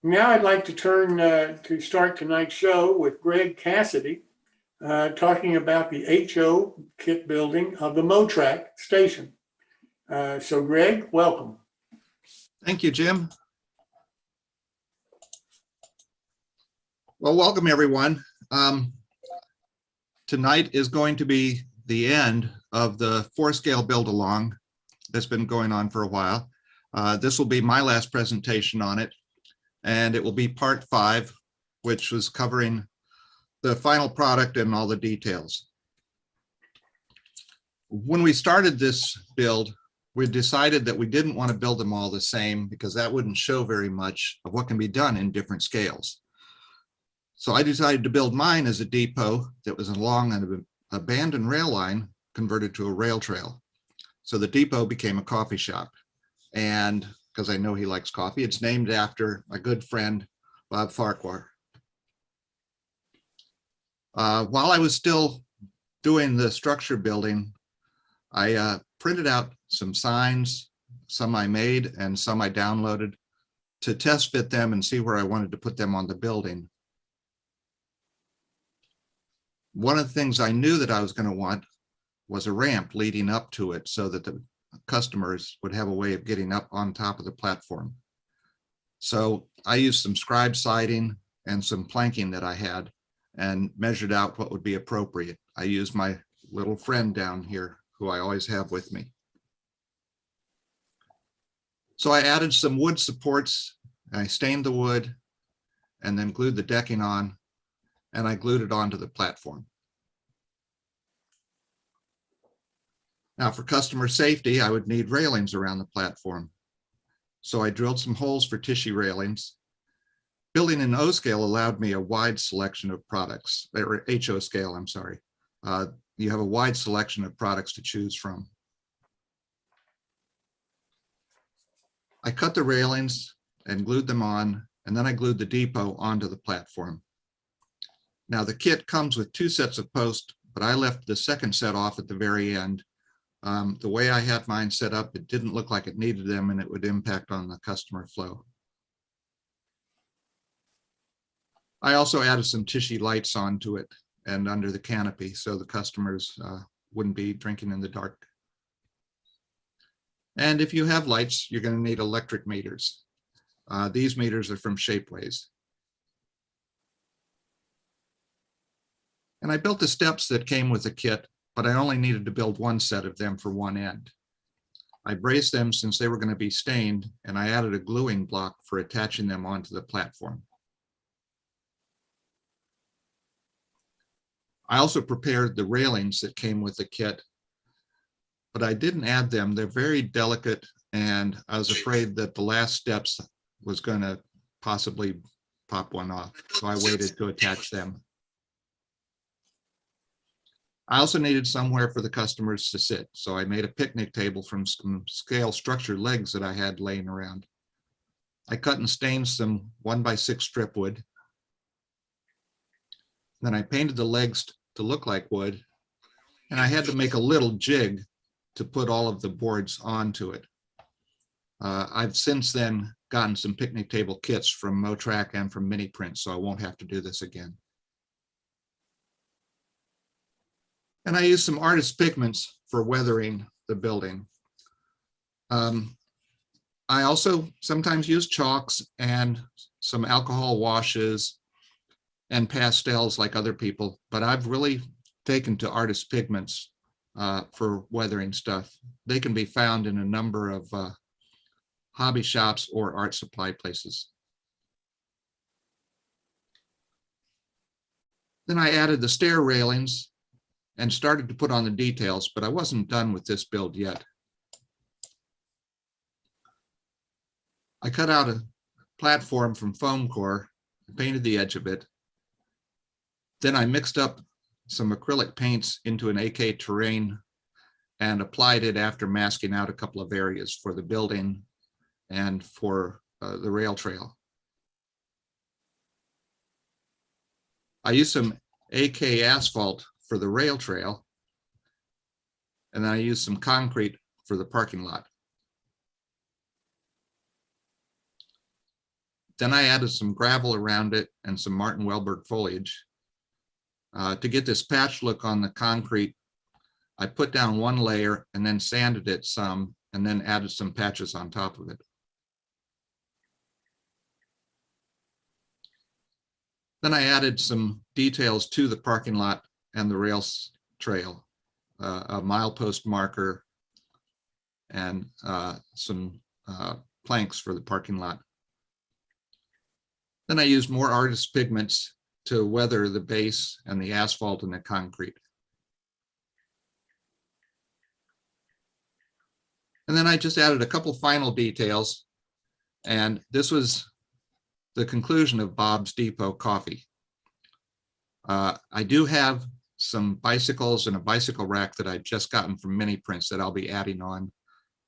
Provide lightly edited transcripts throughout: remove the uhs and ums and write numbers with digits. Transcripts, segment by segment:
Now I'd like to turn to start tonight's show with Greg Cassidy talking about the HO kit building of the Motrak station. So Greg, welcome. Thank you, Jim. Well, welcome everyone. Tonight is going to be the end of the 4-scale build along that's been going on for a while. This will be my last presentation on it, and it will be part 5, which was covering the final product and all the details. When we started this build, we decided that we didn't want to build them all the same because that wouldn't show very much of what can be done in different scales. So I decided to build mine as a depot that was along an abandoned rail line converted to a rail trail. So the depot became a coffee shop. And because I know he likes coffee, it's named after my good friend, Bob Farquhar. While I was still doing the structure building, I printed out some signs, some I made and some I downloaded to test fit them and see where I wanted to put them on the building. One of the things I knew that I was going to want was a ramp leading up to it so that the customers would have a way of getting up on top of the platform. So I used some scribe siding and some planking that I had and measured out what would be appropriate. I used my little friend down here who I always have with me. So I added some wood supports, I stained the wood and then glued the decking on, and I glued it onto the platform. Now for customer safety, I would need railings around the platform. So I drilled some holes for tissue railings. Building in O scale allowed me a wide selection of products, or HO scale, I'm sorry. You have a wide selection of products to choose from. I cut the railings and glued them on, and then I glued the depot onto the platform. Now the kit comes with 2 sets of posts, but I left the second set off at the very end. The way I had mine set up, it didn't look like it needed them and it would impact on the customer flow. I also added some tissue lights onto it and under the canopy so the customers wouldn't be drinking in the dark. And if you have lights, you're going to need electric meters. These meters are from Shapeways. And I built the steps that came with the kit, but I only needed to build 1 set of them for one end. I braced them since they were going to be stained, and I added a gluing block for attaching them onto the platform. I also prepared the railings that came with the kit, but I didn't add them. They're very delicate, and I was afraid that the last steps was going to possibly pop one off, so I waited to attach them. I also needed somewhere for the customers to sit, so I made a picnic table from some scale structure legs that I had laying around. I cut and stained some 1x6 strip wood. Then I painted the legs to look like wood, and I had to make a little jig to put all of the boards onto it. I've since then gotten some picnic table kits from Motrak and from Mini Print, so I won't have to do this again. And I used some artist pigments for weathering the building. I also sometimes use chalks and some alcohol washes and pastels like other people, but I've really taken to artist pigments for weathering stuff. They can be found in a number of hobby shops or art supply places. Then I added the stair railings and started to put on the details, but I wasn't done with this build yet. I cut out a platform from foam core, painted the edge of it. Then I mixed up some acrylic paints into an AK terrain and applied it after masking out a couple of areas for the building and for the rail trail. I used some AK asphalt for the rail trail, and then I used some concrete for the parking lot. Then I added some gravel around it and some Martin Welberg foliage. To get this patch look on the concrete, I put down one layer and then sanded it some and then added some patches on top of it. Then I added some details to the parking lot and the rails trail, a milepost marker and some planks for the parking lot. Then I used more artist pigments to weather the base and the asphalt and the concrete. And then I just added a couple final details. And this was the conclusion of Bob's Depot Coffee. I do have some bicycles and a bicycle rack that I've just gotten from Mini Prints that I'll be adding on,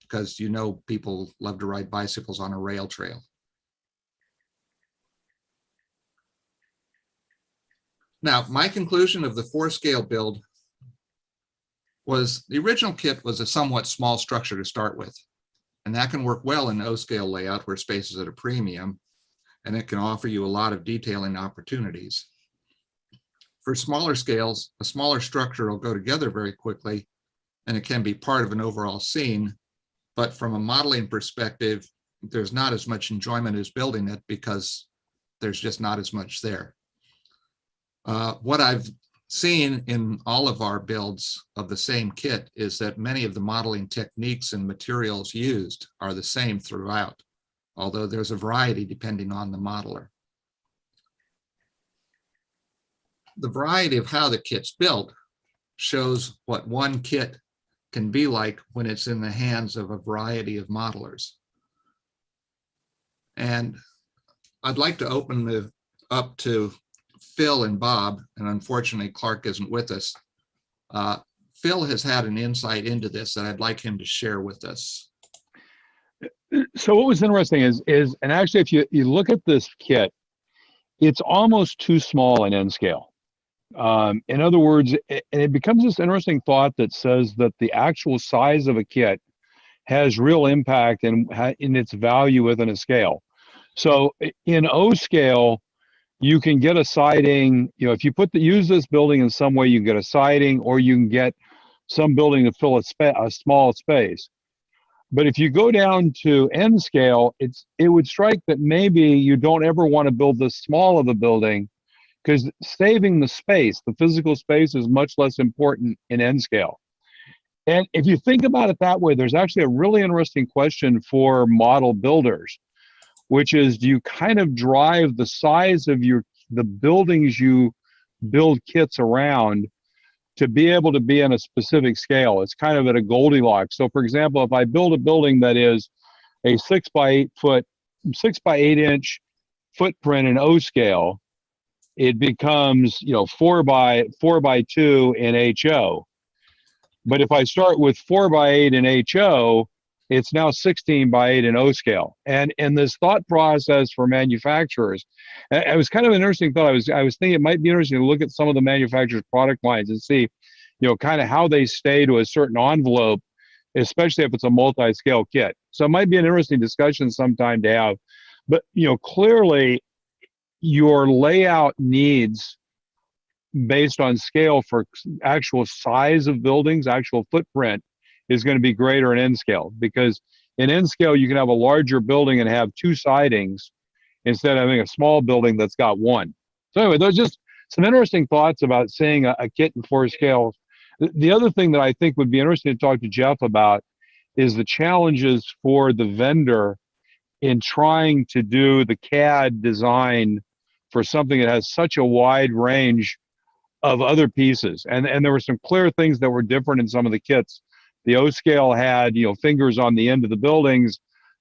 because you know people love to ride bicycles on a rail trail. Now, my conclusion of the 4-scale build was the original kit was a somewhat small structure to start with, and that can work well in O-scale layout where space is at a premium, and it can offer you a lot of detailing opportunities. For smaller scales, a smaller structure will go together very quickly, and it can be part of an overall scene, but from a modeling perspective, there's not as much enjoyment as building it because there's just not as much there. What I've seen in all of our builds of the same kit is that many of the modeling techniques and materials used are the same throughout, although there's a variety depending on the modeler. The variety of how the kit's built shows what one kit can be like when it's in the hands of a variety of modelers. And I'd like to open it up to Phil and Bob, and unfortunately Clark isn't with us. Phil has had an insight into this that I'd like him to share with us. So what was interesting is and actually if you look at this kit, it's almost too small in N scale. In other words, it becomes this interesting thought that says that the actual size of a kit has real impact in its value within a scale. So in O scale, you can get a siding, if you use this building in some way, you can get a siding, or you can get some building to fill a small space. But if you go down to N scale, it would strike that maybe you don't ever want to build this small of a building, because saving the space, the physical space, is much less important in N scale. And if you think about it that way, there's actually a really interesting question for model builders, which is, do you kind of drive the size of the buildings you build kits around to be able to be in a specific scale? It's kind of at a Goldilocks. So for example, if I build a building that is a 6 by 8 inch footprint in O scale, it becomes 4 by 2 in HO. But if I start with 4 by 8 in HO, it's now 16 by 8 in O scale. And this thought process for manufacturers, it was kind of an interesting thought. I was thinking it might be interesting to look at some of the manufacturers' product lines and see, kind of how they stay to a certain envelope, especially if it's a multi-scale kit. So it might be an interesting discussion sometime to have. But clearly, your layout needs based on scale for actual size of buildings, actual footprint, is going to be greater in N scale, because in N scale you can have a larger building and have 2 sidings instead of having a small building that's got 1. So anyway, those just some interesting thoughts about seeing a kit in 4 scales. The other thing that I think would be interesting to talk to Jeff about is the challenges for the vendor in trying to do the CAD design for something that has such a wide range of other pieces. And there were some clear things that were different in some of the kits. The O scale had, fingers on the end of the buildings.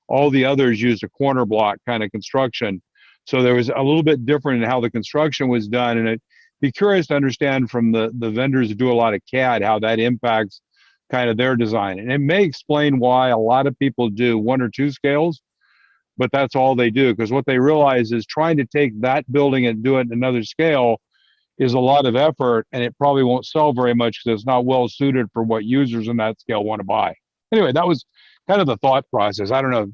All the others used a corner block kind of construction. So there was a little bit different in how the construction was done. And I'd be curious to understand from the vendors who do a lot of CAD, how that impacts kind of their design. And it may explain why a lot of people do 1 or 2 scales, but that's all they do. Because what they realize is trying to take that building and do it in another scale is a lot of effort, and it probably won't sell very much because it's not well suited for what users in that scale want to buy. Anyway, that was kind of the thought process. I don't know.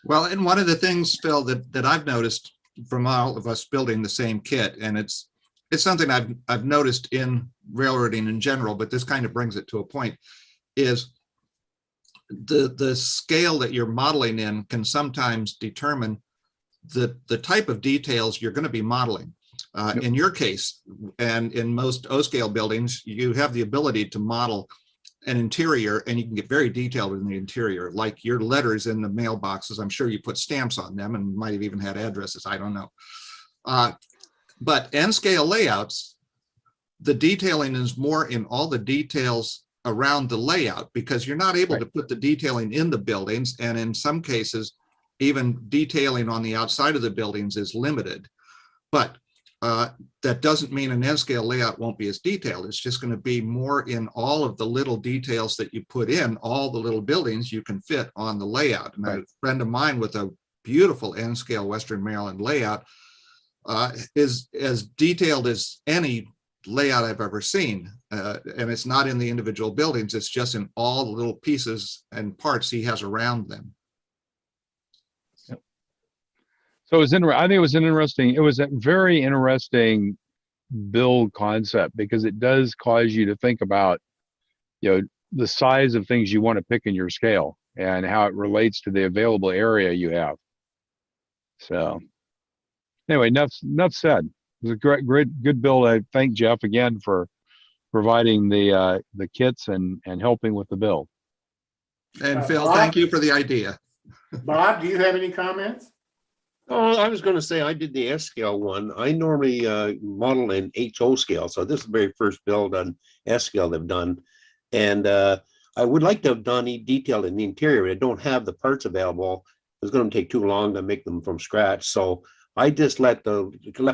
Well, and one of the things, Phil, that I've noticed from all of us building the same kit. And it's something I've noticed in railroading in general, but this kind of brings it to a point, is the scale that you're modeling in can sometimes determine the type of details you're going to be modeling. Yep. In your case, and in most O-scale buildings, you have the ability to model an interior, and you can get very detailed in the interior, like your letters in the mailboxes. I'm sure you put stamps on them and might have even had addresses. I don't know. But N-scale layouts, the detailing is more in all the details around the layout, because you're not able to put the detailing in the buildings. And in some cases, even detailing on the outside of the buildings is limited. But that doesn't mean an N-scale layout won't be as detailed. It's just going to be more in all of the little details that you put in, all the little buildings you can fit on the layout. And a friend of mine with a beautiful N-scale Western Maryland layout is as detailed as any layout I've ever seen. And it's not in the individual buildings, it's just in all the little pieces and parts he has around them. So it was I think it was it was a very interesting build concept, because it does cause you to think about, the size of things you want to pick in your scale and how it relates to the available area you have. So anyway, enough said. It was a good build. I thank Jeff again for providing the kits and helping with the build. And Phil, Bob? thank you for the idea. Bob, do you have any comments? Oh, I was going to say I did the S scale one. I normally model in HO scale. So this is the very first build on S scale they've done. And I would like to have done detail in the interior. I don't have the parts available. It's going to take too long to make them from scratch. So I just left the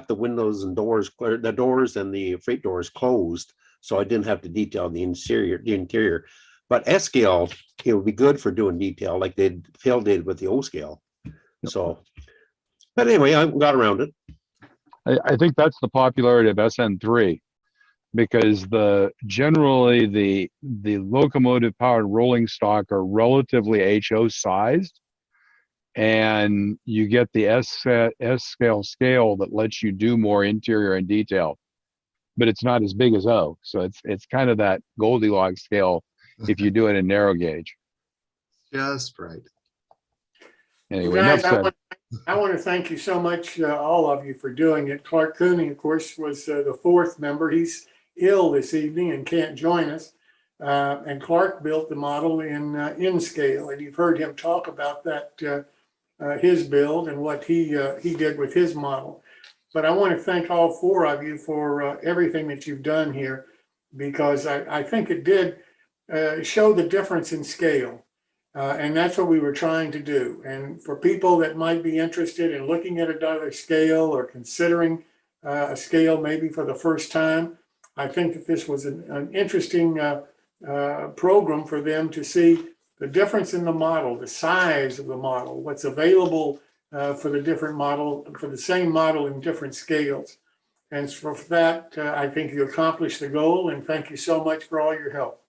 windows and doors, the doors and the freight doors closed. So I didn't have to detail the interior. But S scale, it would be good for doing detail like Phil did with the O scale. So. But anyway, I got around it. I think that's the popularity of SN3, because generally the locomotive powered rolling stock are relatively HO sized, and you get the S scale that lets you do more interior and detail, but it's not as big as O. So it's kind of that Goldilocks scale if you do it in narrow gauge. Just right. Anyway, Guys, enough said. I want to thank you so much, all of you, for doing it. Clark Cooney, of course, was the fourth member. He's ill this evening and can't join us. And Clark built the model in scale, and you've heard him talk about that, his build and what he did with his model. But I want to thank all four of you for everything that you've done here, because I think it did show the difference in scale. And that's what we were trying to do. And for people that might be interested in looking at another scale or considering a scale maybe for the first time, I think that this was an interesting program for them to see the difference in the model, the size of the model, what's available for the different model, for the same model in different scales. And for that, I think you accomplished the goal, and thank you so much for all your help.